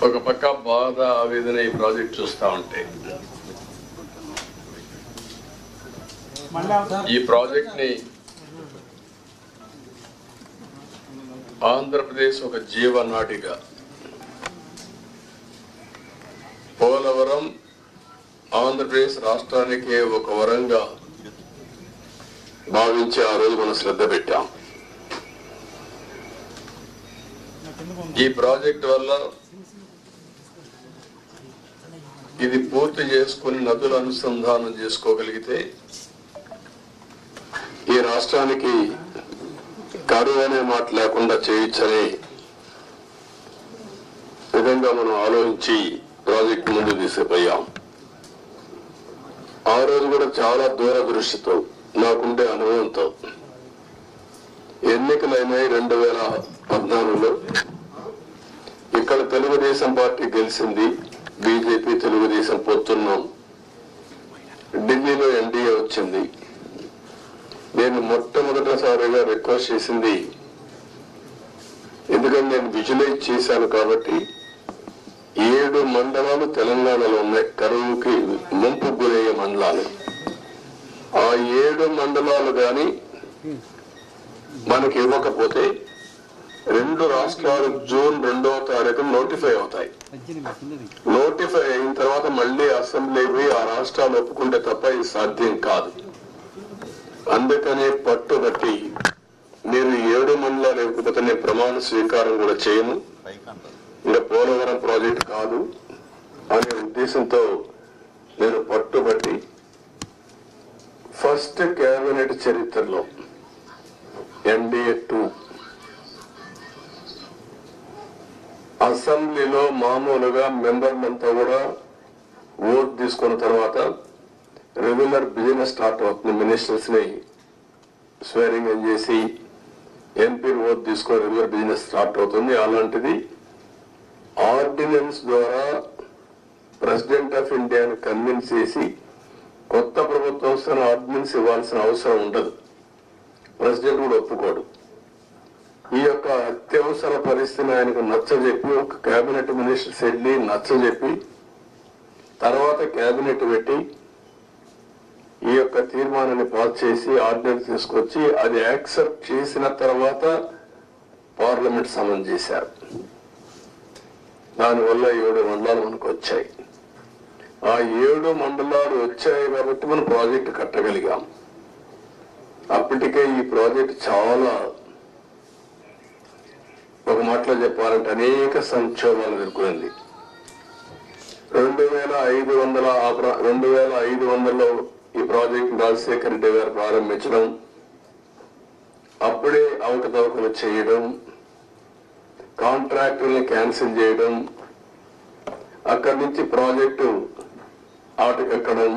ఒక పక్క బాధ ఆవేదన ఈ ప్రాజెక్ట్ చూస్తూ ఉంటే ఈ ప్రాజెక్ట్ ని ఆంధ్రప్రదేశ్ ఒక జీవనాడిగా పోలవరం ఆంధ్రప్రదేశ్ రాష్ట్రానికి ఒక వరంగా భావించి ఆ రోజు మనం శ్రద్ధ పెట్టాం. ఈ ప్రాజెక్ట్ వల్ల ఇది పూర్తి చేసుకుని నదుల అనుసంధానం చేసుకోగలిగితే ఈ రాష్ట్రానికి కరువు అనే మాట లేకుండా చేయొచ్చనే విధంగా మనం ఆలోచించి ప్రాజెక్ట్ ముందు తీసుకుపోయాం. ఆ రోజు కూడా చాలా దూరదృష్టితో నాకుండే అనుభవంతో ఎన్నికలైనాయి 2014లో. ఇక్కడ తెలుగుదేశం పార్టీ గెలిచింది, బీజేపీ తెలుగుదేశం పొత్తున్నాం. ఢిల్లీలో ఎన్డీఏ వచ్చింది. నేను మొట్టమొదటిసారిగా రిక్వెస్ట్ చేసింది, ఎందుకంటే నేను విజువలైజ్ చేశాను కాబట్టి 7 మండలాలు తెలంగాణలో ఉన్నాయి, కరువుకి ముంపు గురయ్యే మండలాలు. ఆ 7 మండలాలు కానీ మనకి ఇవ్వకపోతే 2 రాష్ట్రాలు జూన్ 2వ తారీఖు నోటిఫై అవుతాయి. నోటిఫై అయిన తర్వాత మళ్ళీ అసెంబ్లీ పోయి ఆ రాష్ట్రాలు ఒప్పుకుంటే తప్ప ఇది సాధ్యం కాదు. అందుకనే పట్టుబట్టి మీరు 7 మండలాలు ఇవ్వకపోతే నేను ప్రమాణ స్వీకారం కూడా చేయను, ఇంకా పోలవరం ప్రాజెక్ట్ కాదు అనే ఉద్దేశంతో నేను పట్టుబట్టి ఫస్ట్ కేబినెట్ చరిత్రలో ఎన్డీఏ 2 అసెంబ్లీలో మామూలుగా మెంబర్లంతా కూడా ఓట్ తీసుకున్న తర్వాత రెగ్యులర్ బిజినెస్ స్టార్ట్ అవుతుంది. మినిస్టర్స్ ని స్వేరింగ్ ఇన్ చేసి ఎంపీ ఓట్ తీసుకొని రెగ్యులర్ బిజినెస్ స్టార్ట్ అవుతుంది. అలాంటిది ఆర్డినెన్స్ ద్వారా ప్రెసిడెంట్ ఆఫ్ ఇండియాని కన్విన్స్ చేసి కొత్త ప్రభుత్వం వస్తున్న ఆర్డినెన్స్ ఇవ్వాల్సిన అవసరం ఉండదు, ప్రెసిడెంట్ కూడా ఒప్పుకోడు. ఈ యొక్క అత్యవసర పరిస్థితిని ఆయనకు నచ్చజెప్పి ఒక కేబినెట్ మినిస్టర్స్ వెళ్ళి నచ్చజెప్పి తర్వాత కేబినెట్ పెట్టి ఈ యొక్క తీర్మానాన్ని పాస్ చేసి ఆర్డినెన్స్ తీసుకొచ్చి అది యాక్సెప్ట్ చేసిన తర్వాత పార్లమెంట్ సమన్ చేశారు. దానివల్ల 7 మండలాలు మనకు వచ్చాయి. ఆ 7 మండలాలు వచ్చాయి కాబట్టి మనం ప్రాజెక్టు కట్టగలిగాం. అప్పటికే ఈ ప్రాజెక్ట్ చాలా, ఒక మాటలో చెప్పాలంటే అనేక సంక్షోభాలు ఎదుర్కొంది. 2500లో ఈ ప్రాజెక్ట్ రాజశేఖర రెడ్డి గారు ప్రారంభించడం, అప్పుడే అవకతవకలు చేయడం, కాంట్రాక్టుల్ని క్యాన్సిల్ చేయడం, అక్కడి నుంచి ప్రాజెక్టు ఆటకెక్కడం,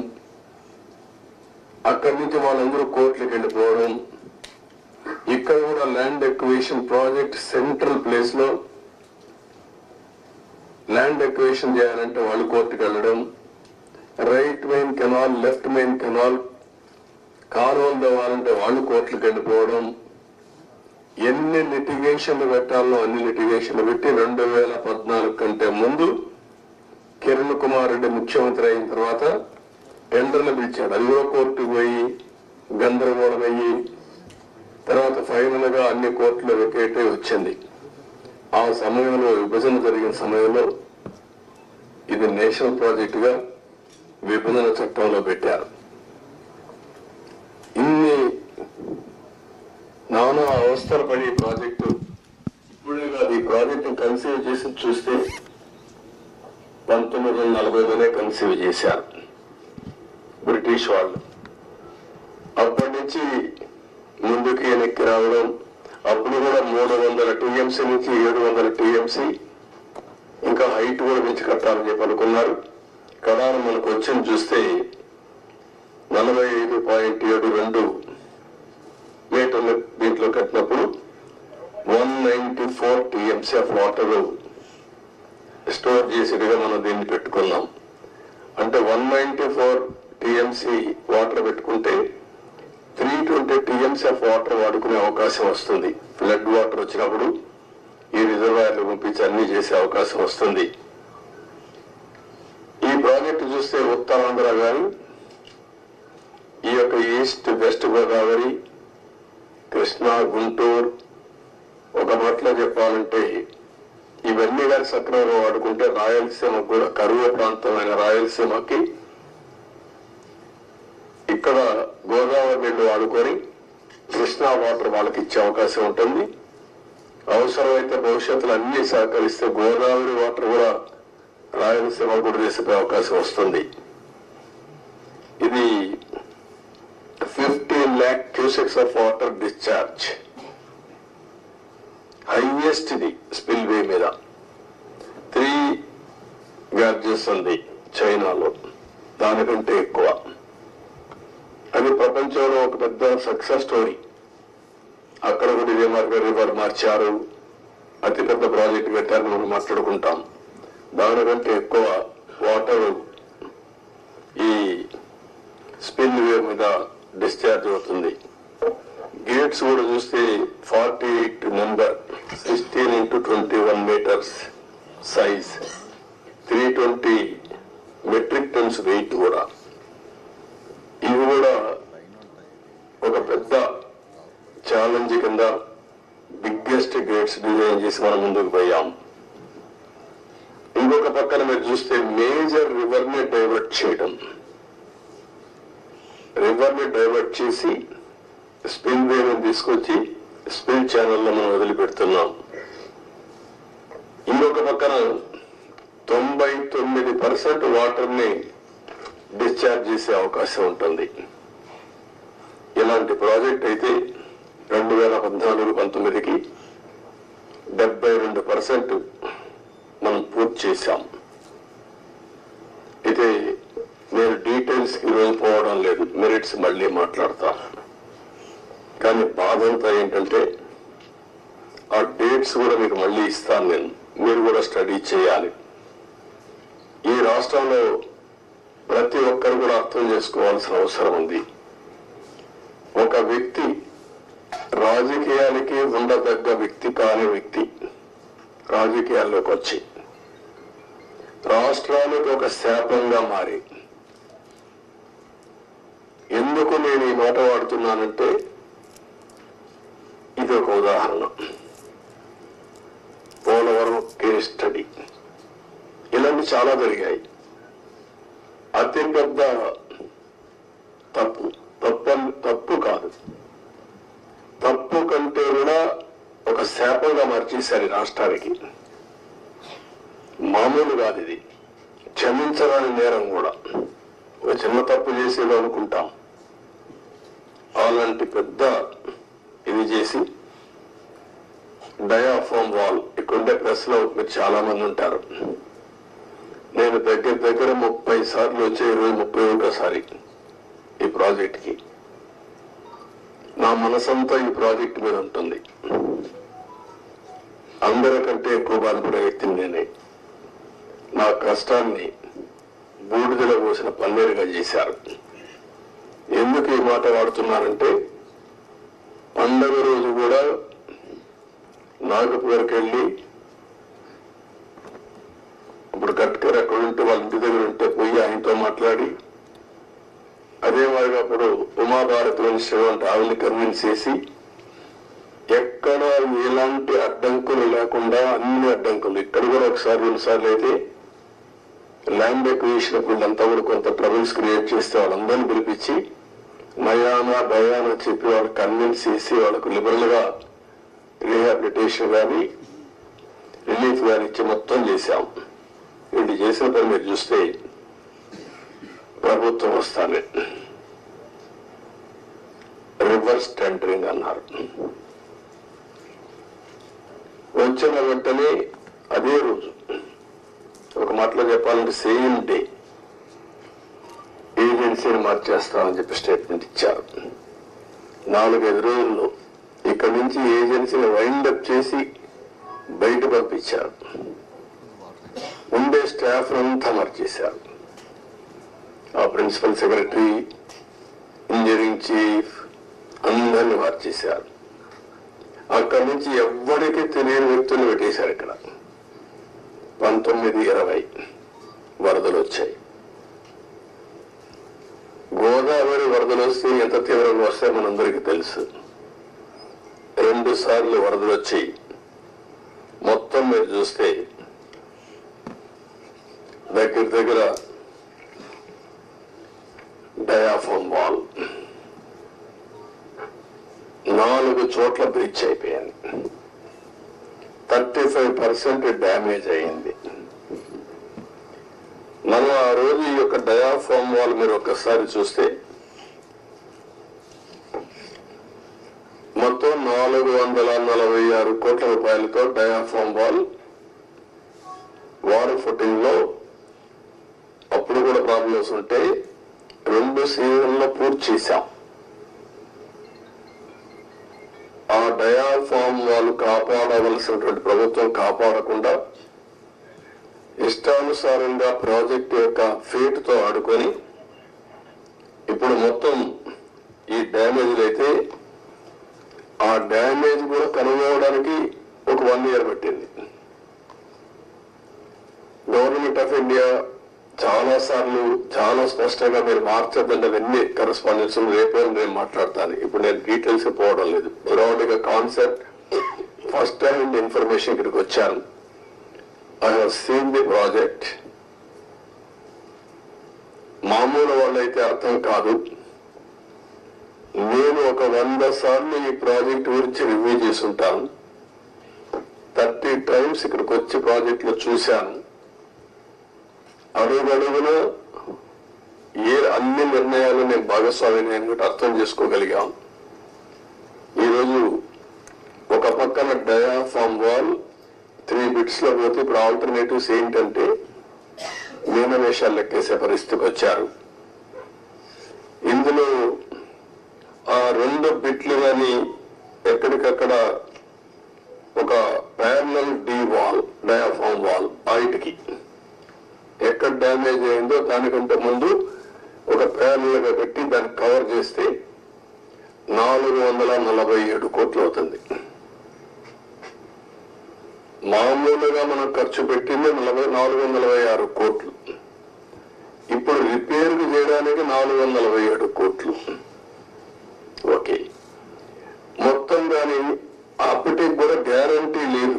అక్కడి నుంచి వాళ్ళందరూ కోర్టులకు వెళ్ళిపోవడం, ఇక్కడ కూడా land acquisition project central place లో ల్యాండ్ ఎక్విజిషన్ చేయాలంటే వాళ్ళు కోర్టుకు వెళ్ళడం, right main canal left main canal కాలువలు తవ్వాలంటే వాళ్ళు కోర్టులకు వెళ్ళిపోవడం, ఎన్ని లిటిగేషన్లు పెట్టాలో అన్ని లిటిగేషన్లు పెట్టి 2014 కంటే ముందు కిరణ్ కుమార్ రెడ్డి ముఖ్యమంత్రి అయిన తర్వాత టెండర్లు పిలిచాడు. అది కూడా కోర్టుకు పోయి గందరగోళం అయ్యి తర్వాత ఫైనల్ గా అన్ని కోర్టులు వెకేట్ వచ్చింది. ఆ సమయంలో విభజన జరిగిన సమయంలో ఇది నేషనల్ ప్రాజెక్ట్ గా విభజన చట్టంలో పెట్టారు. ఇన్ని నానా అవస్థలు పడి ప్రాజెక్టు ఇప్పుడే కాదు, ఈ ప్రాజెక్టు కన్సీవ్ చేసి చూస్తే 1940లోనే కన్సీవ్ చేశారు బ్రిటిష్ వాళ్ళు. అప్పటి నుంచి ముందుకు వెనక్కి రావడం, అప్పుడు కూడా 300 టీఎంసీ నుంచి 700 టీఎంసీ ఇంకా హైట్ కూడా పెంచి కట్టాలని చెప్పి అనుకున్నారు. కడాను మనకు వచ్చింది చూస్తే 45.72 మీటర్లు దీంట్లో కట్టినప్పుడు 194 టీఎంసీ ఆఫ్ వాటర్ స్టోర్ చేసేట్టుగా మనం దీన్ని పెట్టుకున్నాం. అంటే 194 టీఎంసీ వాటర్ పెట్టుకుంటే 320 టీఎంసీ ఆఫ్ వాటర్ వాడుకునే అవకాశం వస్తుంది. ఫ్లడ్ వాటర్ వచ్చినప్పుడు ఈ రిజర్వాయర్లు పంపించి అన్ని చేసే అవకాశం వస్తుంది. చూస్తే ఉత్తరాంధ్ర కానీ ఈ యొక్క ఈస్ట్ వెస్ట్ గోదావరి, కృష్ణా, గుంటూరు, ఒక మాటలో చెప్పాలంటే ఇవన్నీ కానీ సక్రమంగా వాడుకుంటే రాయలసీమకు కూడా కరువు ప్రాంతమైన రాయలసీమకి ఇక్కడ గోదావరి నీళ్లు వాడుకొని కృష్ణా వాటర్ వాళ్ళకి ఇచ్చే అవకాశం ఉంటుంది. అవసరమైతే భవిష్యత్తులో అన్ని సహకరిస్తే గోదావరి వాటర్ కూడా రాయలసీమ కూడా తీసుకునే అవకాశం వస్తుంది. ఇది 15 lakh cusecs of water discharge, highest ఇది స్పిల్వే మీద. 3 గ్యార్జెస్ ఉంది చైనాలో, దానికంటే ఎక్కువ. అది ప్రపంచంలో ఒక పెద్ద సక్సెస్ స్టోరీ. అక్కడ కూడా ఇదే రివర్ మార్చారు, అతిపెద్ద ప్రాజెక్టు పెట్టారు, మనం మాట్లాడుకుంటాం. దానికంటే ఎక్కువ వాటర్ ఈ స్పిల్ వే మీద డిశ్చార్జ్ అవుతుంది. గేట్స్ కూడా చూస్తే 48 number, 16 into 21 metres size, 320 metric tons weight కూడా. ఇవి కూడా ఒక పెద్ద ఛాలెంజ్ కింద బిగ్గెస్ట్ గేట్స్ డిజైన్ చేసి మనం ముందుకు పోయాం. ఇంకొక పక్కన మీరు చూస్తే మేజర్ రివర్ ని డైవర్ట్ చేయడం, రివర్ ని డైవర్ట్ చేసి స్పిల్ వేని తీసుకొచ్చి స్పిల్ ఛానల్లో మనం వదిలిపెడుతున్నాం. ఇంకొక పక్కన 99% వాటర్ ని డిశ్చార్జ్ చేసే అవకాశం ఉంటుంది. ఇలాంటి ప్రాజెక్ట్ అయితే 2014-19కి 72% మనం పూర్తి చేశాం. అయితే నేను డీటెయిల్స్ కి ఈరోజు పోవడం లేదు, మెరిట్స్ మళ్ళీ మాట్లాడతాను. కానీ బాధ అంతా ఏంటంటే ఆ డేట్స్ కూడా మీకు మళ్ళీ ఇస్తాను నేను, మీరు కూడా స్టడీ చేయాలి. ఈ రాష్ట్రంలో ప్రతి ఒక్కరు కూడా అర్థం చేసుకోవాల్సిన అవసరం ఉంది. ఒక వ్యక్తి రాజకీయాలకి ఉండదగ్గ వ్యక్తి కాని వ్యక్తి రాజకీయాల్లోకి వచ్చి రాష్ట్రానికి ఒక శాపంగా మారి, ఎందుకు నేను ఈ మాట వాడుతున్నానంటే ఇది ఒక ఉదాహరణ. పోలవరం కేస్ స్టడీ, ఇలాంటి చాలా జరిగాయి. అతిపెద్ద తప్పు కాదు, తప్పు కంటే కూడా ఒక శాపంగా మార్చేశారు రాష్ట్రానికి. మామూలు కాదు ఇది, క్షమించరాని నేరం కూడా. ఒక చిన్న తప్పు చేసేది అనుకుంటాం, అలాంటి పెద్ద ఇది చేసి డయాఫామ్ వాల్. ఇక్కడుండే ప్రెస్ లో మీరు చాలా మంది ఉంటారు. నేను దగ్గర 30 సార్లు వచ్చే 31సారి ఈ ప్రాజెక్ట్ కి. నా మనసంతా ఈ ప్రాజెక్ట్ మీద ఉంటుంది. అందరికంటే ఎక్కువ బాధపడే వ్యక్తిని నేనే. నా కష్టాన్ని బూడిదలో పోసిన పన్నీరుగా చేశారు. ఎందుకు ఈ మాట వాడుతున్నానంటే, పండగ రోజు కూడా నాగపూర్కి వెళ్ళి, ఇప్పుడు గట్కర్ ఎక్కడ ఉంటే వాళ్ళ ఇంటి దగ్గర ఉంటే పోయి ఆయనతో మాట్లాడి, అదే మాదిరిగా అప్పుడు ఉమాభారతి మినిస్టర్ అంటే ఆవిని కన్విన్స్ చేసి, ఎక్కడ ఎలాంటి అడ్డంకులు లేకుండా అన్ని అడ్డంకులు, ఇక్కడ కూడా ఒకసారి 2 సార్లు అయితే ల్యాండ్ ఎక్విజిషన్ అప్పుడు అంతా కూడా కొంత ట్రబుల్స్ క్రియేట్ చేస్తే వాళ్ళందరినీ పిలిపించి నయానా భయానా చెప్పి వాళ్ళకి కన్విన్స్ చేసి వాళ్ళకు లిబరల్ గా రీహాబిలిటేషన్ కానీ రిలీఫ్ కానీ ఇచ్చి మొత్తం చేశాం. వీళ్ళు చేసిన పని మీరు చూస్తే ప్రభుత్వం వస్తానే రివర్స్ టెండరింగ్ అన్నారు. వచ్చిన వెంటనే అదే రోజు, ఒక మాటలో చెప్పాలంటే సేమ్ డే ఏజెన్సీని మార్చేస్తామని చెప్పి స్టేట్మెంట్ ఇచ్చారు. 4-5 రోజుల్లో ఇక్కడి నుంచి ఏజెన్సీని వైండప్ చేసి బయట పంపించారు. ఉండే స్టాఫ్ అంతా మార్చేశారు. ఆ ప్రిన్సిపల్ సెక్రటరీ, ఇంజనీరింగ్ చీఫ్ అందరినీ మార్చేశారు. అక్కడి నుంచి ఎవ్వరికీ తెలియని వ్యక్తులు పెట్టేశారు. ఇక్కడ 19-20 వరదలు వచ్చాయి. గోదావరి వరదలు వస్తే ఎంత తీవ్రంగా వస్తాయో మనందరికీ తెలుసు. 2 సార్లు వరదలు వచ్చి మొత్తం మీరు చూస్తే దగ్గర డయాఫ్రామ్ వాల్ 4 చోట్ల బ్రీచ్ అయిపోయింది. 35% డ్యామేజ్ అయింది. మనం ఆ రోజు ఈ యొక్క డయాఫ్రామ్ వాల్ మీరు ఒక్కసారి చూస్తే మొత్తం 446 కోట్ల రూపాయలతో డయాఫ్రామ్ వాల్ వాటర్ ఫుటింగ్ లో అప్పుడు కూడా ప్రాబ్లమ్స్ ఉంటే 2 సీజన్లో పూర్తి చేశాం. ఆ డయాఫ్రామ్ వాళ్ళు కాపాడవలసినటువంటి ప్రభుత్వం కాపాడకుండా ఇష్టానుసారంగా ప్రాజెక్టు యొక్క ఫేట్ తో ఆడుకొని ఇప్పుడు మొత్తం ఈ డ్యామేజ్ అయితే ఆ డ్యామేజ్ కూడా కనుగొనడానికి ఒక 1 year పట్టింది. గవర్నమెంట్ ఆఫ్ ఇండియా చాలా సార్లు చాలా స్పష్టంగా మీరు మార్చద్దంటే అవన్నీ కరెస్పాండెన్స్ రేపే నేను మాట్లాడతాను. ఇప్పుడు నేను డీటెయిల్స్ పోవడం లేదు. బ్రాడ్ గా కాన్సెప్ట్ ఫస్ట్ హ్యాండ్ ఇన్ఫర్మేషన్ ఇక్కడికి వచ్చాను. I have seen the project. మామూలు వాళ్ళైతే అర్థం కాదు. నేను ఒక 100 సార్లు ఈ ప్రాజెక్ట్ గురించి రివ్యూ చేసి ఉంటాను. 30 times ఇక్కడికి వచ్చి ప్రాజెక్ట్ లో చూశాను. అడుగడుగున అన్ని నిర్ణయాలు నేను భాగస్వామిని అర్థం చేసుకోగలిగాం. ఈరోజు ఒక పక్కన డయాఫ్రామ్ వాల్ 3 bits లో పోతే ఇప్పుడు ఆల్టర్నేటివ్స్ ఏంటంటే మీనవేషాలు లెక్కేసే పరిస్థితికి వచ్చారు. ఇందులో ఆ 2 బిట్లు కానీ ఎక్కడికక్కడ ఒక parallel D wall diaphragm wall హైట్కి ఎక్కడ డ్యామేజ్ అయిందో దానికంటే ముందు ఒక ప్యారలల్ గా పెట్టి దాన్ని కవర్ చేస్తే 447 కోట్లు అవుతుంది. మామూలుగా మనం ఖర్చు పెట్టింది 446 కోట్లు. ఇప్పుడు రిపేర్ చేయడానికి 447 కోట్లు. ఓకే, మొత్తం దాని అప్పటికి కూడా గ్యారంటీ లేదు.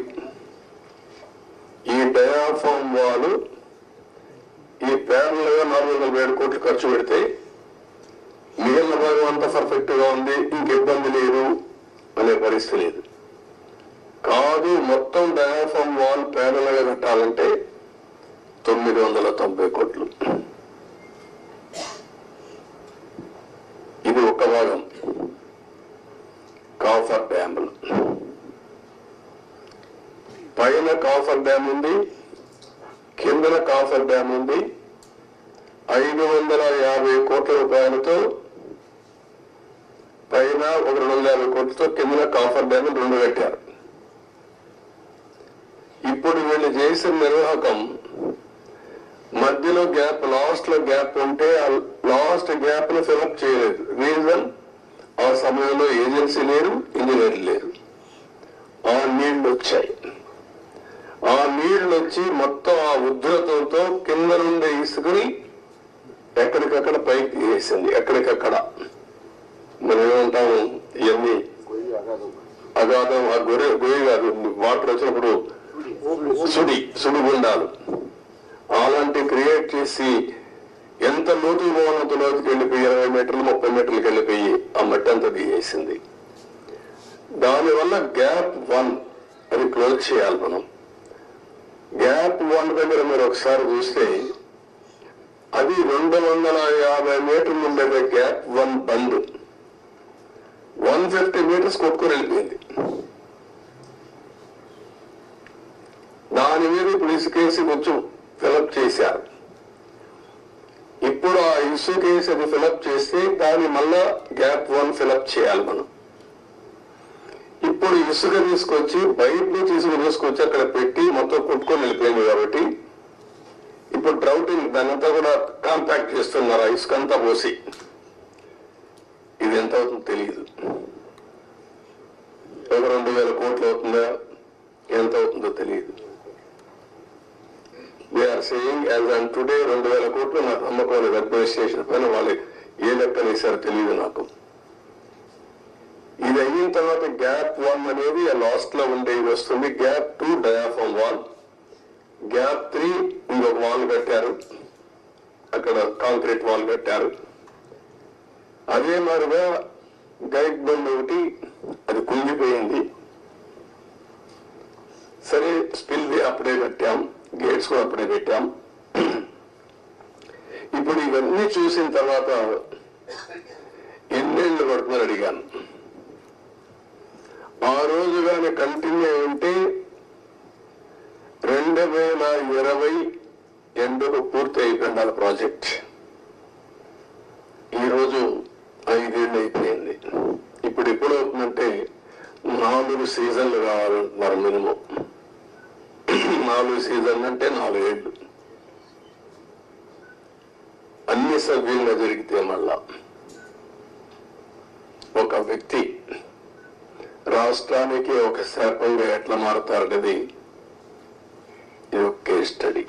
ఈ డయాఫ్రామ్ వాల్ ఈ ప్యారల్ గా 447 కోట్లు ఖర్చు పెడితే మిగిలిన భాగం అంతా పర్ఫెక్ట్ గా ఉంది, ఇంక ఇబ్బంది లేదు అనే పరిస్థితి లేదు. కాదు, మొత్తం డయాఫ్రామ్ వాల్ ప్యారల్ గా కట్టాలంటే 990 కోట్లు. ఇది ఒక భాగం. కాఫర్ డ్యాములు పైన కాఫర్ డ్యామ్ ఉంది, కిందన కాఫర్ డ్యామ్ ఉంది. 550 కోట్ల రూపాయలతో పైన ఒక 250 కోట్లతో కిందన కాఫర్ డ్యామ్ 2 కట్టారు. ఇప్పుడు వీళ్ళు చేసిన నిర్వాహకం మధ్యలో గ్యాప్, లాస్ట్ లో గ్యాప్ ఉంటే లాస్ట్ గ్యాప్ ను ఫిలప్ చేయలేదు. రీజన్, ఆ సమయంలో ఏజెన్సీ లేరు, ఇంజనీర్ లేరు. ఆ నీళ్లు వచ్చాయి. ఆ నీళ్లు వచ్చి మొత్తం ఆ ఉధృతంతో కింద నుండి ఇసుకుని ఎక్కడికక్కడ పైకి వేసింది. ఎక్కడికక్కడ మనం ఏమంటాము, ఇవన్నీ అగాధం, ఆ గొయ్యి కాదు, వాటర్ వచ్చినప్పుడు సుడిగుండాలు అలాంటి క్రియేట్ చేసి ఎంత లోతుకు పోనంత లోతుకి వెళ్ళిపోయి 20 మీటర్లు 30 మీటర్లకు వెళ్ళిపోయి ఆ మట్టి అంతా దిగేసింది. దానివల్ల గ్యాప్ 1 అది క్లోజ్ చేయాలి. మనం గ్యాప్ 1 దగ్గర మీరు ఒకసారి చూస్తే అది 250 మీటర్లు ఉండేది. గ్యాప్ 1 బంద్ 150 మీటర్స్ కొట్టుకొని వెళ్ళిపోయింది. దాని మీద ఇప్పుడు ఇసుకేసి కొంచెం ఫిలప్ చేశారు. ఇప్పుడు ఆ ఇసుకేసి అది ఫిలప్ చేస్తే దాన్ని మళ్ళా గ్యాప్ 1 ఫిలప్ చేయాలి మనం. ఇప్పుడు ఇసుక తీసుకొచ్చి బయట నుంచి ఇసుక తీసుకొచ్చి అక్కడ పెట్టి మొత్తం కొట్టుకొని వెళ్ళిపోయింది. కాబట్టి ఇప్పుడు డ్రౌటింగ్ దానంతా కూడా కాంపాక్ట్ చేస్తున్నారు. ఆ ఇసుక అంతా పోసి ఇది ఎంత అవుతుందో తెలియదు. ఒక 2000 కోట్లు అవుతుందా, ఎంత అవుతుందో తెలియదు. We are saying as on today 2000 కోట్లు నాకు నమ్మకం లేదు. అడ్మినిస్ట్రేషన్ పైన వాళ్ళు ఏ లెక్కలు వేశారో తెలియదు నాకు. ఇది అయిన తర్వాత గ్యాప్ 1 అనేది లాస్ట్ లో ఉండేది వస్తుంది. గ్యాప్ 2 డయాఫామ్ వాల్, గ్యాప్ 3 ఇంకొక వాల్ కట్టారు, అక్కడ కాంక్రీట్ వాల్ కట్టారు. అదే మాదిరిగా గైడ్ బండ్ ఒకటి అది కుంగిపోయింది. సరే స్పిల్ వే అప్పుడే కట్టాం, గేట్స్ కూడా అప్పుడే పెట్టాం. ఇప్పుడు ఇవన్నీ చూసిన తర్వాత ఎన్నేళ్లు పడుతుందని అడిగాను. ఆ రోజు కానీ కంటిన్యూ ఉంటే 2020 ఎండుకు పూర్తి అయిపోయింది ఆ ప్రాజెక్ట్. ఈరోజు 5 ఏళ్ళు అయిపోయింది. ఇప్పుడు ఎప్పుడు అవుతుందంటే 4 సీజన్లు కావాలంటున్నారు మినిమం. 4 సీజన్లు అంటే 4 ఏళ్ళు. అన్ని సవ్యంగా జరిగితే మళ్ళా ఒక వ్యక్తి రాష్ట్రానికి ఒక శాపంగా ఎట్లా మారుతారనేది ఇది ఒక కేస్ స్టడీ.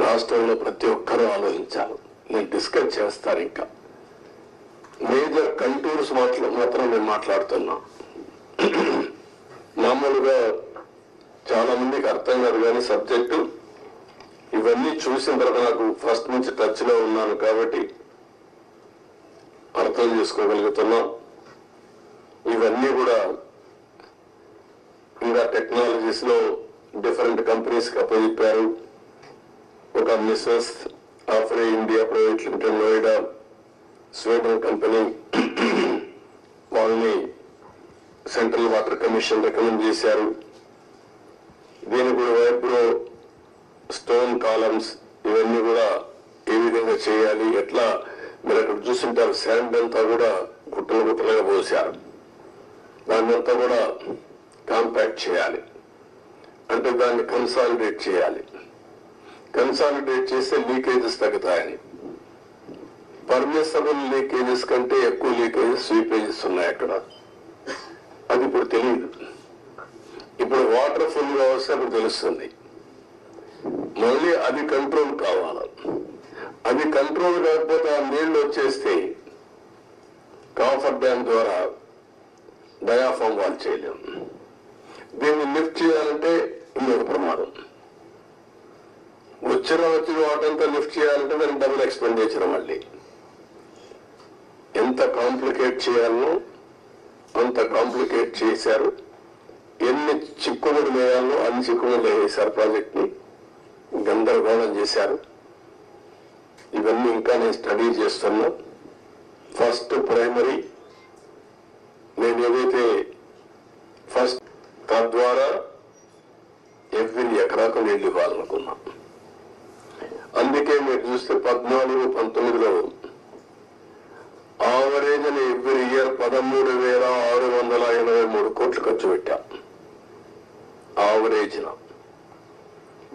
రాష్ట్రంలో ప్రతి ఒక్కరూ ఆలోచించాలి. నేను డిస్కస్ చేస్తాను. ఇంకా మేజర్ కంటూర్స్ మాత్రం నేను మాట్లాడుతున్నా. మామూలుగా చాలా మందికి అర్థం కాదు కానీ సబ్జెక్టు ఇవన్నీ చూసిన తర్వాత నాకు ఫస్ట్ నుంచి టచ్ లో ఉన్నాను కాబట్టి అర్థం చేసుకోగలుగుతున్నా. ఇవన్నీ కూడా ఇంకా టెక్నాలజీస్ లో డిఫరెంట్ కంపెనీస్ కి అప్పచెప్పారు. ఒక Messrs AFRY India private limited Noida Sweden company, వాళ్ళని సెంట్రల్ వాటర్ కమిషన్ రికమెండ్ చేశారు. దీనికి కూడా వైబ్రో స్టోన్ కాలమ్స్ ఇవన్నీ కూడా ఏ విధంగా చేయాలి, ఎట్లా మీరు అక్కడ చూసింటారు. శాండ్ అంతా కూడా గుట్టలు గుట్టలుగా పోసారు. దాన్ని అంతా కూడా కాంపాక్ట్ చేయాలి, అంటే దాన్ని కన్సాలిడేట్ చేయాలి. కన్సాలిడేట్ చేస్తే లీకేజెస్ తగ్గుతాయని. పర్మిసబుల్ లీకేజెస్ కంటే ఎక్కువ లీకేజెస్, స్వీపేజెస్ ఉన్నాయి అక్కడ. అది ఇప్పుడు తెలియదు. ఇప్పుడు వాటర్ ఫుల్ గా వస్తే అప్పుడు తెలుస్తుంది. మళ్ళీ అది కంట్రోల్ కావాలి. అది కంట్రోల్ కాకపోతే ఆ నీళ్లు వచ్చేస్తే కాఫర్ డ్యామ్ ద్వారా డయాఫామ్ వాల్ చేయలేం. దీన్ని లిఫ్ట్ చేయాలంటే ఇంకొక ప్రమాదం. వచ్చిన వాటంతా లిఫ్ట్ చేయాలంటే దానికి డబుల్ ఎక్స్పెండిచర్. మళ్ళీ ఎంత కాంప్లికేట్ చేయాలనో అంత కాంప్లికేట్ చేశారు. ఎన్ని చిక్కుముడు వేయాలో అన్ని చిక్కుముడు వేశారు. ప్రాజెక్ట్ ని గందరగోళం చేశారు. ఇవన్నీ ఇంకా నేను స్టడీ చేస్తున్నా. ఫస్ట్ ప్రైమరీ నేను ఏదైతే ఫస్ట్ తద్వారా ఎవ్రీ ఎకరాకు నీళ్లు ఇవ్వాలనుకున్నా. అందుకే మీరు చూస్తే 14-19లో ఆవరేజ్ అని ఎవ్రీ ఇయర్ 13,683 కోట్లు ఖర్చు పెట్టాం ఆవరేజ్.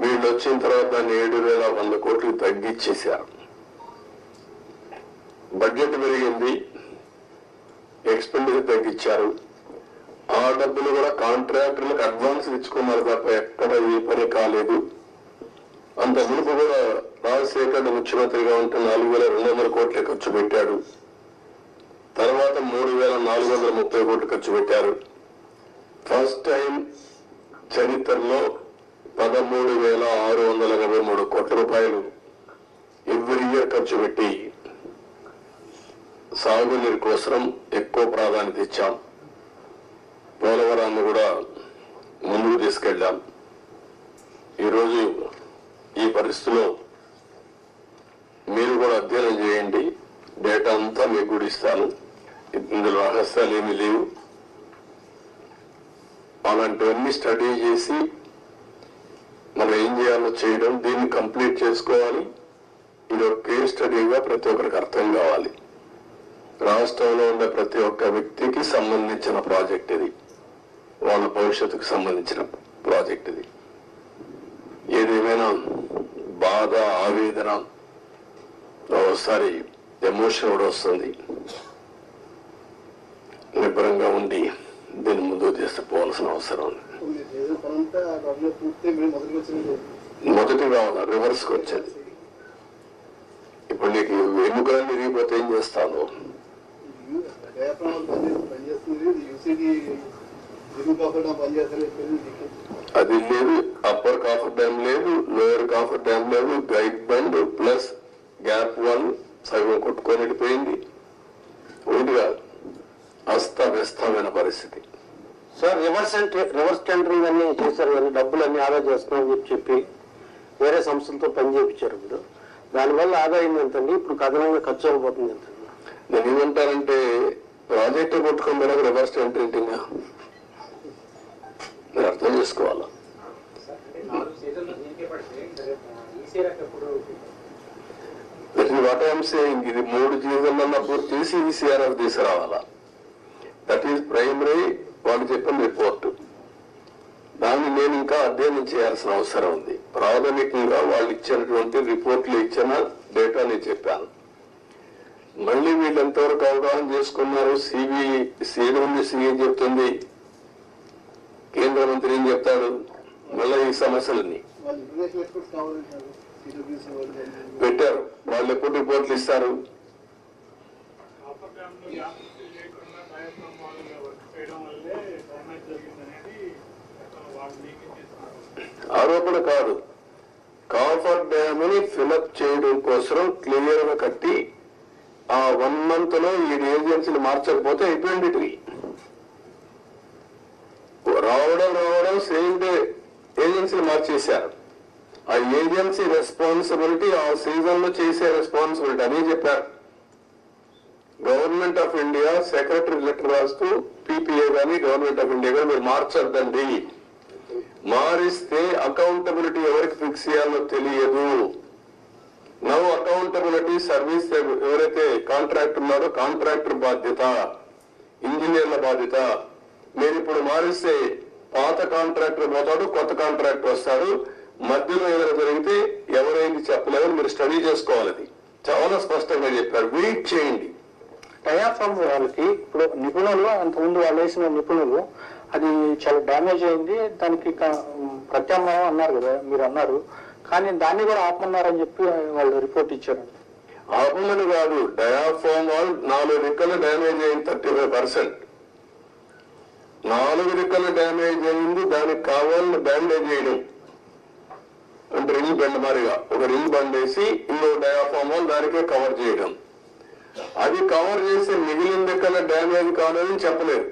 వీళ్ళు వచ్చిన తర్వాత దాన్ని 7,100 కోట్లు తగ్గించేశారు. బడ్జెట్ పెరిగింది, ఎక్స్పెండిచర్ తగ్గించారు. ఆ డబ్బులు కూడా కాంట్రాక్టర్లకు అడ్వాన్స్ ఇచ్చుకున్నారు తప్ప ఎక్కడ ఏ పని కాలేదు. అంత మునుపు కూడా రాజశేఖర్ ముఖ్యమంత్రిగా ఉంటే 4,200 కోట్లే ఖర్చు పెట్టాడు. తర్వాత 3,430 కోట్లు ఖర్చు పెట్టారు. ఫస్ట్ టైం చరిత్రలో 13,683 కోట్ల రూపాయలు ఎవ్రీ ఇయర్ ఖర్చు పెట్టి సాగునీరు కోసం ఎక్కువ ప్రాధాన్యత ఇచ్చాం. పోలవరాన్ని కూడా ముందుకు తీసుకెళ్లాం. ఈరోజు ఈ పరిస్థితిలో మీరు కూడా అధ్యయనం చేయండి. డేటా అంతా మీకు కూడా ఇస్తాను. ఇందులో రహస్యాలు ఏమీ లేవు. అలాంటివన్నీ స్టడీ చేసి మనం ఏం చేయాలో చేయడం, దీన్ని కంప్లీట్ చేసుకోవాలి. ఇది ఒక కేస్ స్టడీగా ప్రతి ఒక్కరికి అర్థం కావాలి. రాష్ట్రంలో ఉండే ప్రతి ఒక్క వ్యక్తికి సంబంధించిన ప్రాజెక్ట్ ఇది. వాళ్ళ భవిష్యత్తుకు సంబంధించిన ప్రాజెక్ట్ ఇది. ఏదేమైనా బాధ, ఆవేదన, ఒకసారి ఎమోషన్ కూడా వస్తుంది. నిబ్బరంగా ఉండి దీన్ని ముందుకు తీసుకుపోవాల్సిన అవసరం ఉంది. మొదటి కావాలి, రివర్స్కి వచ్చేది. ఇప్పుడు నీకు ఎన్నికలన్నీ ఇరిగిపోతే ఏం చేస్తాను? అది లేదు, అప్పర్ కాఫర్ డ్యామ్ లేదు, లోయర్ కాఫర్ డ్యామ్ లేదు, గైడ్ బండ్ ప్లస్ గ్యాప్ 1 సగం కొట్టుకొని వెళ్ళిపోయింది. ఒకటి కాదు, అస్తవ్యస్తమైన పరిస్థితి. సార్ రివర్స్ టెండరింగ్ అన్ని చేశారు కానీ డబ్బులన్నీ ఆదా చేస్తున్నామని చెప్పి వేరే సంస్థలతో పని చేయించారు. ఇప్పుడు దానివల్ల ఆదాయం ఎంతండి? ఇప్పుడు కథనంగా ఖర్చు అయిపోతుంది ఎంత? నేను ఏమంటానంటే ప్రాజెక్టు కొట్టుకొని పోయినా రివర్స్ టెండరింగ్ మీరు అర్థం చేసుకోవాలా. వాట్ ఐఎమ్ సేయింగ్, ఇది 3 సీజన్లలో పూర్తి చేసి ఈసీఆర్ఎఫ్ తీసుకురావాలా. దట్ ఈస్ ప్రైమరీ వాళ్ళు చెప్పిన రిపోర్టు. దాన్ని నేను ఇంకా అధ్యయనం చేయాల్సిన అవసరం ఉంది. ప్రాథమికంగా వాళ్ళు ఇచ్చినటువంటి రిపోర్ట్లు ఇచ్చిన డేటా నేను చెప్పాను. మళ్ళీ వీళ్ళు ఎంతవరకు అవగాహన చేసుకున్నారు? సిఏ చెప్తుంది, కేంద్ర మంత్రి ఏం చెప్తాడు? మళ్ళీ ఈ సమస్యలన్నీ పెట్టారు. వాళ్ళు ఎప్పుడు రిపోర్ట్లు ఇస్తారు? ఆరోపణ కాదు, కాఫర్ డ్యామ్ ని ఫిలప్ చేయడం కోసం క్లియర్ గా కట్టి ఆ 1 month లో ఈ ఏజెన్సీలు మార్చకపోతే అయిపోయింది. రావడం సేమ్ డే ఏజెన్సీలు మార్చేశారు. ఆ ఏజెన్సీ రెస్పాన్సిబిలిటీ ఆ సీజన్ లో చేసే రెస్పాన్సిబిలిటీ అని చెప్పారు. Government of India secretary letter రాస్తూ పీపీఏ కానీ గవర్నమెంట్ ఆఫ్ ఇండియా కానీ మీరు మార్చొద్దండి, మారిస్తే అకౌంటబిలిటీ ఎవరికి ఫిక్స్ చేయాలో తెలియదు. నవ్ అకౌంటబిలిటీ సర్వీస్ ఎవరైతే కాంట్రాక్టర్ ఉన్నారో కాంట్రాక్టర్ బాధ్యత, ఇంజనీర్ల బాధ్యత. మీరు ఇప్పుడు మారిస్తే పాత కాంట్రాక్టర్ పోతాడు, కొత్త కాంట్రాక్టర్ వస్తాడు. మధ్యలో ఏదైనా జరిగితే ఎవరైంది చెప్పలేదని మీరు స్టడీ చేసుకోవాలి. అది చాలా స్పష్టంగా చెప్పారు. వెయిట్ చేయండి. డయాఫ్రామ్ వాళ్ళకి ఇప్పుడు నిపుణులు అంతకుముందు వాళ్ళు వేసిన నిపుణులు అది చాలా డ్యామేజ్ అయింది, దానికి ప్రత్యామ్నాయం అన్నారు కదా మీరు అన్నారు, కానీ దాన్ని కూడా ఆపమన్నారని చెప్పి వాళ్ళు రిపోర్ట్ ఇచ్చారు. ఆపమని కాదు, డయాఫ్రామ్ వాల్ 4 దిక్కలు డ్యామేజ్ అయింది, 35%. 4 దిక్కలు డ్యామేజ్ అయింది, దానికి కావాలని బ్యాండేజ్ చేయడం అంటే రింగ్ బెండ్ మారిగా ఒక రింగ్ బండేసి ఇంకో డయాఫ్రామ్ వాల్ దానికే కవర్ చేయడం. అది కవర్ చేసి మిగిలిన దిక్కల డ్యామేజ్ కాదని చెప్పలేదు.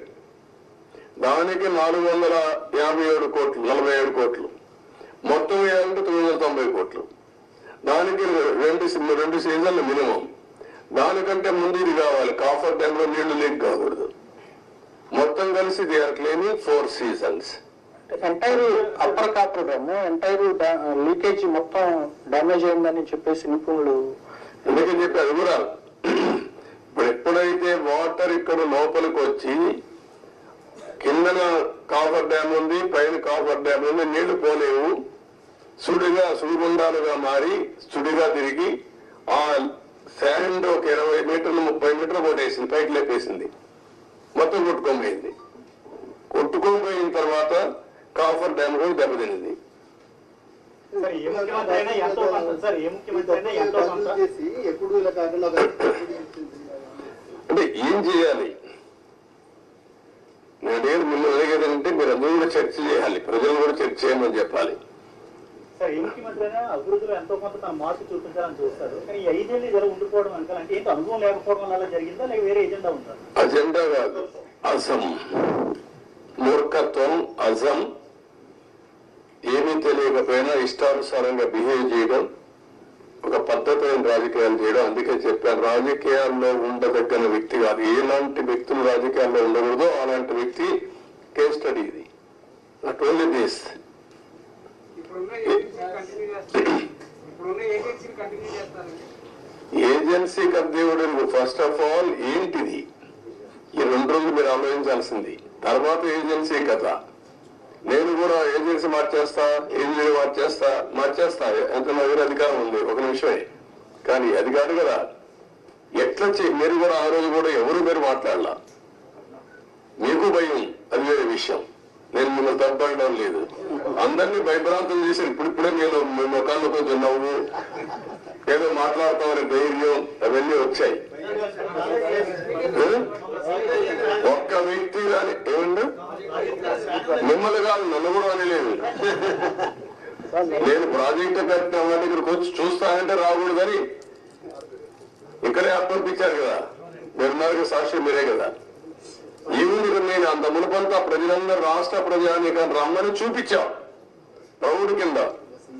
దానికి 457 కోట్లు, 47 కోట్లు, మొత్తం వేయాలంటే 990 కోట్లు. దానికి 2 సీజన్లు మినిమం. దానికంటే ముందు ఇది కావాలి, కాఫర్ డ్యామ్ లో నీళ్లు లీక్ కాకూడదు. మొత్తం కలిసి they are claiming 4 seasons. Entire upper coffer dam entire leakage మొత్తం డ్యామేజ్ అయిందని చెప్పేసి నిపుణులు ఎందుకని చెప్పారు వివరాలు. ఇప్పుడు ఎప్పుడైతే వాటర్ ఇక్కడ లోపలికి వచ్చి కిందన కాఫర్ డ్యామ్ ఉంది, పైన కాఫర్ డ్యామ్ ఉంది, నీళ్లు పోలేవు, సుడిగుండాలుగా మారి సుడిగా తిరిగి ఆ శాండ్ ఒక 20 మీటర్లు 30 మీటర్లు కొట్టేసింది, పైకి లేపేసింది, మొత్తం కొట్టుకోపోయింది. కొట్టుకోపోయిన తర్వాత కాఫర్ డ్యామ్ కూడా దెబ్బతింది. అంటే ఏం చేయాలి? నేను మిమ్మల్ని అడిగేదంటే మీరు అందరూ కూడా చర్చ చేయాలి, ప్రజలు కూడా చర్చ చేయమని చెప్పాలి. సార్ ఏ ముఖ్యమంత్రి అయినా అభివృద్ధిలో ఎంతో కొంత తన మార్పు చూపించాలని చూస్తారు, కానీ 5 ఏళ్ళు జర ఉండిపోవడం అంటే ఏంటి అనుభవం లేకపోవడం వల్ల జరిగిందా లేక వేరే ఎజెండా ఉందా? అజెండా కాదు, అజం, మూర్ఖత్వం, అజం, ఏమీ తెలియకపోయినా ఇష్టానుసారంగా బిహేవ్ చేయడం, ఒక పద్ధతైన రాజకీయాలు చేయడం. అందుకే చెప్పాను, రాజకీయాల్లో ఉండదగ్గన వ్యక్తి కాదు. ఎలాంటి వ్యక్తులు రాజకీయాల్లో ఉండకూడదో అలాంటి వ్యక్తి కేస్ స్టడీ ఇది. Not only this. Agency continue. First of all ఏంటిది? ఈ 2 రోజులు మీరు ఆలోచించాల్సింది. తర్వాత ఏజెన్సీ కథ. నేను కూడా ఏజెన్సీ మార్చేస్తా ఎంత నా దగ్గర అధికారం ఉంది, ఒక నిమిషమే. కానీ అది కాదు కదా. ఎట్లా మీరు కూడా ఆ రోజు కూడా ఎవరు మీరు మాట్లాడాల, మీకు భయం, అది వేరే విషయం. నేను మిమ్మల్ని తప్పడం లేదు, అందరినీ భయభ్రాంతం చేశారు. ఇప్పుడిప్పుడే నేను మీ ముఖాల్లో కొంచెం నవ్వు ఏదో మాట్లాడతామని ధైర్యం అవన్నీ వచ్చాయి. ఒక్క వ్యక్తి కానీ ఏమండి మిమ్మల్ని కాదు నన్ను కూడా అనలేదు. నేను ప్రాజెక్టు కట్టిన వాళ్ళ దగ్గరికి వచ్చి చూస్తానంటే రాకూడదని ఇక్కడే అప్పంపించారు కదా, మీరున్నారు సాక్షి మీరే కదా. ఈవినింగ్ నేను అంత మునుపంతా ప్రజలందరూ రాష్ట్ర ప్రజానీకాన్ని రమ్మని చూపించాం. ప్రౌఢ కింద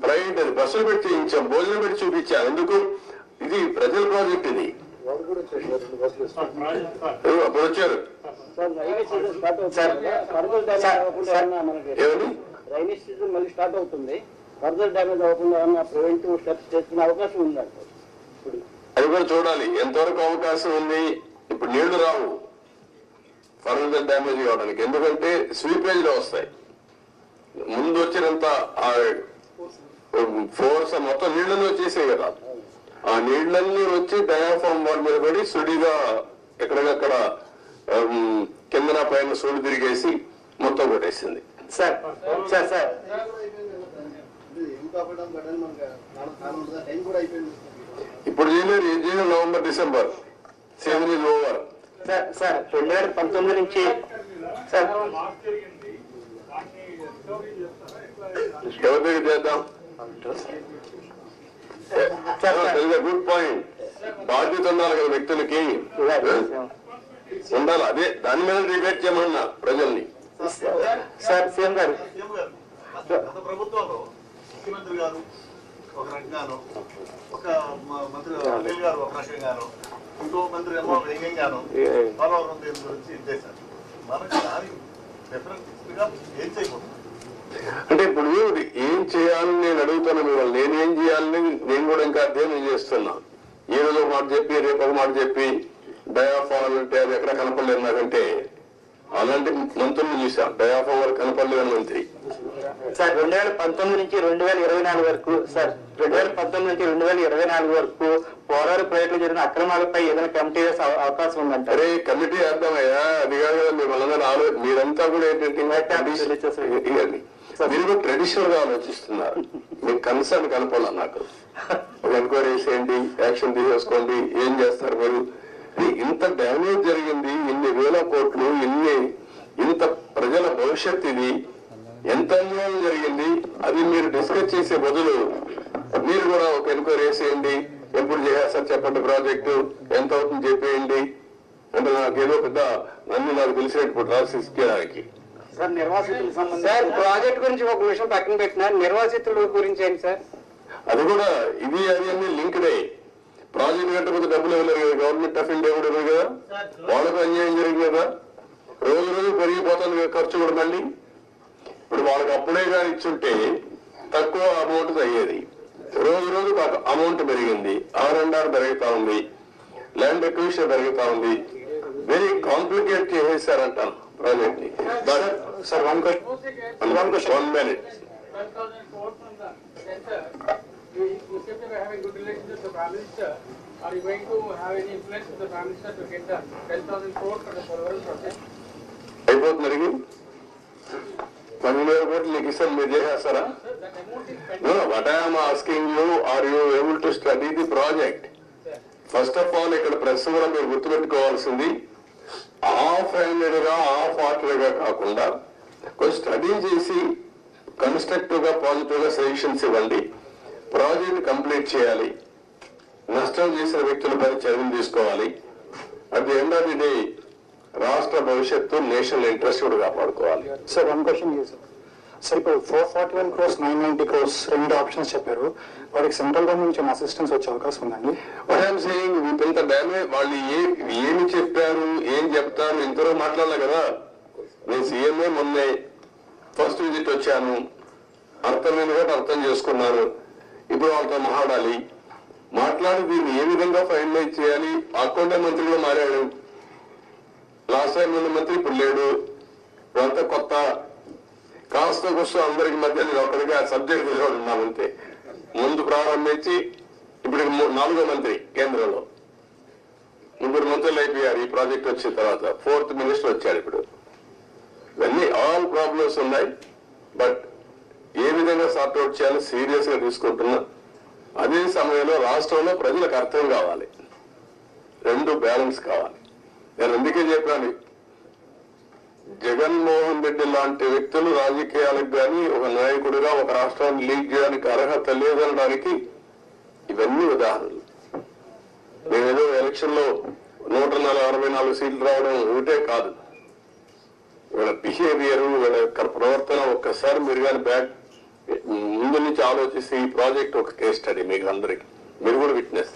ప్రైవేట్ అది బస్సులు పెట్టి చేయించాం, భోజనం పెట్టి చూపించాం. ఎందుకు ఇది ప్రజల ప్రాజెక్ట్, ఇది అప్పుడు వచ్చారు. ఏమని రైనీ సీజన్ మళ్ళీ స్టార్ట్ అవుతుంది, ఫర్దర్ డ్యామేజ్ అవ్వకుండా ప్రివెంటివ్ స్టెప్స్ చేసుకునే అవకాశం ఉందంట. అది కూడా చూడాలి ఎంతవరకు అవకాశం ఉంది. ఇప్పుడు నీళ్లు రావు ఫర్దర్ డ్యామేజ్ కావడానికి, ఎందుకంటే స్వీపేజ్ లో వస్తాయి. ముందు వచ్చినంత ఫోర్స్ మొత్తం నీళ్లలో వచ్చేసాయి కదా, ఆ నీళ్లన్నీ వచ్చి డయాఫామ్ వాల్ మీద పడి సుడిగా ఎక్కడికక్కడ కిందన పైన సుడి తిరిగేసి మొత్తం కొట్టేసింది. సార్ సార్ సార్ ఇప్పుడు చేయలేరు, November December season is over. Sir 2019 నుంచి సార్ ఎవరి దగ్గర చేద్దాం? Good point. బాధ్యత ఉండాలి కదా వ్యక్తులకి, ఉండాలి. అదే దాని మీద డిబేట్ చేయమన్నా ప్రజల్ని. సార్ సీఎం గారు గత ప్రభుత్వంలో ముఖ్యమంత్రి గారు ఒక రకంగాను, ఒక మంత్రి అనిల్ గారు ఒక రకంగాను, ఇంకో మంత్రి ఏమో వేగంగాను పోలవరం దీని గురించి ఇచ్చేశారు. మనకు దానికి డిఫరెన్స్ గా ఏం చేయకూడదు అంటే ఇప్పుడు ఏం చేయాలని నేను అడుగుతాను మిమ్మల్ని. నేనేం చేయాలని నేను కూడా ఇంకా అధ్యయనం చేస్తున్నా. ఈ రోజు ఒక మాట చెప్పి రేపు ఒక మాట చెప్పి డయాఫాల్ అంటే అది ఎక్కడ కనపడలేదు నాకంటే. అలాంటి మంత్రులు చూసాం, డయాఫామ్ వరకు కనపడలేని మంత్రి. సార్ 2019 నుంచి 2024 వరకు సార్ 2019 నుంచి 2024 వరకు పోరాడు ప్రాజెక్టులు జరిగిన అక్రమాలపై ఏదైనా కమిటీ వేసే అవకాశం ఉందంట. అరే కమిటీ వేద్దామయ్యా, అది కాదు కదా మిమ్మల్ని మీరంతా కూడా ఏంటంటే మీరు కూడా ట్రెడిషనల్ గా ఆలోచిస్తున్నారు. మీకు కన్సర్న్ కనపడాలి. నాకు ఒక ఎంక్వైరీ చేసేయండి, యాక్షన్ తీసేసుకోండి, ఏం చేస్తారు మీరు. ఇంత డ్యామేజ్ జరిగింది, ఇన్ని వేల కోట్లు, ఇంత ప్రజల భవిష్యత్, ఇది ఎంత అన్యాయం జరిగింది. అది మీరు డిస్కస్ చేసే బదులు మీరు కూడా ఒక ఎంక్వైరీ చేసేయండి, ఎప్పుడు చేసేస్తారు చెప్పండి, ప్రాజెక్టు ఎంత అవుతుంది చెప్పేయండి అంటే నాకేదో పెద్ద అన్ని నాకు తెలిసినప్పుడు రాసికి. సార్ నిర్వాసితులకు సంబంధించి సార్ ప్రాజెక్ట్ గురించి ఒక విషయం పక్కన పెట్టినా, నిర్వాసితుల గురించి ఏంటి సార్? అది కూడా ఇది అది అన్ని లింక్డే. ప్రాజెక్ట్ కట్టకపోతే డబ్బులు ఇవ్వలేరు కదా, గవర్నమెంట్ ఆఫ్ ఇండియా కూడా ఇవ్వదు కదా, వాళ్ళకు అన్యాయం జరిగింది కదా, రోజు రోజు పెరిగిపోతుంది ఖర్చు కూడా. మళ్ళీ ఇప్పుడు వాళ్ళకి అప్పుడే కానీ ఇచ్చుంటే తక్కువ అమౌంట్ అయ్యేది, రోజు రోజు అమౌంట్ పెరిగింది, R&R పెరుగుతా ఉంది, ల్యాండ్ ఎక్విజిషన్ పెరుగుతా ఉంది. వెరీ కాంప్లికేట్ చేసేసారంటాను ప్రాజెక్ట్ ని. Sir one minute. You said you were having good relations with the Prime Minister. Are you going to have any influence with the Prime Minister to get the 10,000 crores for the Polvaram project? అయిపోతుంది అడిగి 10,000 కోట్లు నీకు ఇస్తాను, మీరు చేసేస్తారా? That amount is spent. What I'm asking you, are you able to study the project? First of all ఇక్కడ press కూడా మీరు గుర్తుపెట్టుకోవాల్సింది, హాఫ్ హ్యాండెడ్ గా హాఫ్ హార్టెడ్ గా కాకుండా కొంచెం స్టడీ చేసి కన్స్ట్రక్టివ్ గా పాజిటివ్ గా సజెషన్స్ ఇవ్వండి. ప్రాజెక్ట్ కంప్లీట్ చేయాలి, నష్టం చేసిన వ్యక్తులపై చర్యలు తీసుకోవాలి. At the end of the day రాష్ట్ర భవిష్యత్తు, నేషనల్ ఇంట్రెస్ట్ కూడా కాపాడుకోవాలి. సార్ వన్ క్వశ్చన్ సార్, ఇప్పుడు 441 crores 990 crores రెండు ఆప్షన్స్ చెప్పారు, వాడికి సెంట్రల్ గవర్నమెంట్ నుంచి అసిస్టెన్స్ వచ్చే అవకాశం ఉందండి? వాట్ ఐఎమ్ సేయింగ్, ఇంత డ్యామేజ్ వాళ్ళు ఏమి చెప్పారు, ఏం చెప్తారు, ఇంతవరకు మాట్లాడలే కదా. నేను సీఎంఏ మొన్నే ఫస్ట్ విజిట్ వచ్చాను, అర్థమైన కూడా అర్థం చేసుకున్నాను. ఇప్పుడు వాళ్ళతో మాట్లాడి దీన్ని ఏ విధంగా ఫైనలైజ్ చేయాలి. అకౌంట్ మంత్రి కూడా మారాడు, లాస్ట్ టైం ఉన్న మంత్రి ఇప్పుడు లేడు, ఇదంతా కొత్త. కాస్త కూస్తో అందరికి మధ్య నేను ఒకరిగా సబ్జెక్ట్ ఉన్నామంతే. ముందు ప్రారంభించి ఇప్పుడు 4వ మంత్రి కేంద్రంలో, 3 మంత్రులు అయిపోయారు ఈ ప్రాజెక్ట్ వచ్చిన తర్వాత. 4th మినిస్టర్ వచ్చాడు ఇప్పుడు. ఇవన్నీ ఆల్ ప్రాబ్లమ్స్ ఉన్నాయి, బట్ ఏ విధంగా సార్ట్అవుట్ చేయాలో సీరియస్ గా తీసుకుంటున్నా. అదే సమయంలో రాష్ట్రంలో ప్రజలకు అర్థం కావాలి, రెండు బ్యాలెన్స్ కావాలి. నేను అందుకే చెప్పాను, జగన్మోహన్ రెడ్డి లాంటి వ్యక్తులు రాజకీయాలకు కానీ ఒక నాయకుడిగా ఒక రాష్ట్రాన్ని లీడ్ చేయడానికి అర్హత లేదనడానికి ఇవన్నీ ఉదాహరణలు. మేమేదో ఎలక్షన్ లో 164 సీట్లు రావడం ఒకటే కాదు, వీళ్ళ బిహేవియర్, వీళ్ళ యొక్క ప్రవర్తన ఒక్కసారి మీరు కానీ బ్యాక్ ముందు నుంచి ఆలోచిస్తే ఈ ప్రాజెక్ట్ ఒక కేస్ స్టడీ మీకు అందరికి, మీరు కూడా విట్నెస్.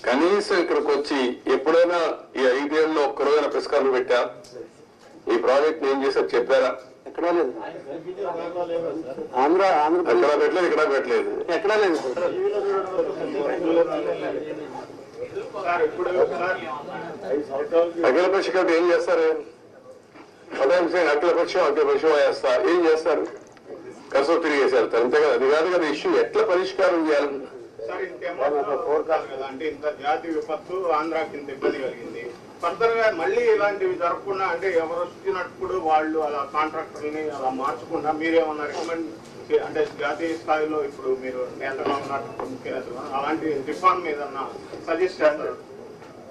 కనీసం ఇక్కడికి వచ్చి ఎప్పుడైనా ఈ 5 ఏళ్ళలో ఒక్కరోజైనా పురస్కారం పెట్టా, ఈ ప్రాజెక్ట్ ఏం చేశారు చెప్పారా? ఎక్కడా లేదు. అక్కడ పెట్టలేదు, ఇక్కడ పెట్టలేదు, ఎక్కడా లేదు. అఖిలపక్ష కమిటీ ఏం చేస్తారు? అఖిలపక్షం వేస్తా ఏం చేస్తారు? కసో తిరిగి వేసేస్తారు అంతే కదా. అది కాదు కదా ఇష్యూ, ఎట్లా పరిష్కారం చేయాలి? సార్ ఇంకేమో ఫోర్కాస్ట్ కదా, అంటే ఇంత జాతి విపత్తు ఆంధ్రాకి ఇంత ఇబ్బంది కలిగింది, ఫర్దర్ గా మళ్ళీ ఇలాంటివి జరగకుండా, అంటే ఎవరు వచ్చినప్పుడు వాళ్ళు అలా కాంట్రాక్టర్ని అలా మార్చకుండా మీరేమన్నా రికమెండ్ అంటే జాతీయ స్థాయిలో ఇప్పుడు మీరు నేతగా ఉన్నట్టు ముఖ్య నేతలు అలాంటి రిఫార్మ్ ఏదన్నా సజెస్ట్ చేస్తారు?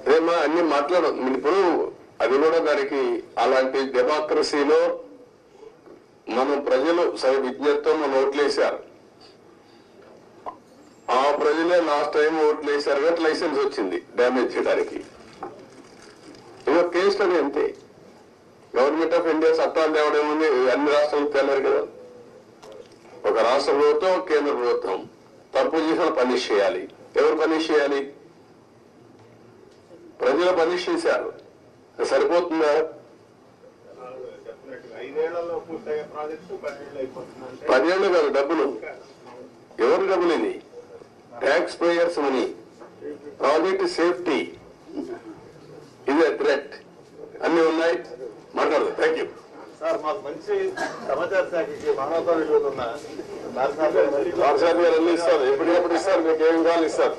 అదేమా అన్ని మాట్లాడదు ఇప్పుడు. అది కూడా దానికి అలాంటి డెమోక్రసీలో మనం ప్రజలు సరి విజ్ఞతతో మనం ఓట్లేశారు, ఆ ప్రజలే లాస్ట్ టైం ఓట్లు వేశారు కాబట్టి లైసెన్స్ వచ్చింది డ్యామేజ్ చేయడానికి. ఇదో కేసు అది అంతే. గవర్నమెంట్ ఆఫ్ ఇండియా చట్టాలు తేవడం ఉంది, అన్ని రాష్ట్రాలు తేలేరు కదా. ఒక రాష్ట్ర ప్రభుత్వం, కేంద్ర ప్రభుత్వం తప్పు చేసిన పనిష్ చేయాలి. ఎవరు పనిష్ చేయాలి? ప్రజలు పనిష్ చేశారు, సరిపోతుందా? 5 ఏళ్లలో పూర్తయ్యే ప్రాజెక్టు 10 ఏళ్ళు అయిపోతుంది. 10 ఏళ్ళు కాదు, డబ్బులు ఎవరు డబ్బులు? ఇది tax payers money. Project safety ఇదే థ్రెట్, అన్ని ఉన్నాయి. మాట్లాడదు. Thank you sir. మాకు మంచి సమాచార శాఖకి మానవతావిషయంలో ఉన్న వారసారి గారు అన్ని ఇస్తారు, ఎప్పటికప్పుడు ఇస్తారు, మీకు ఏం కావాలి ఇస్తారు.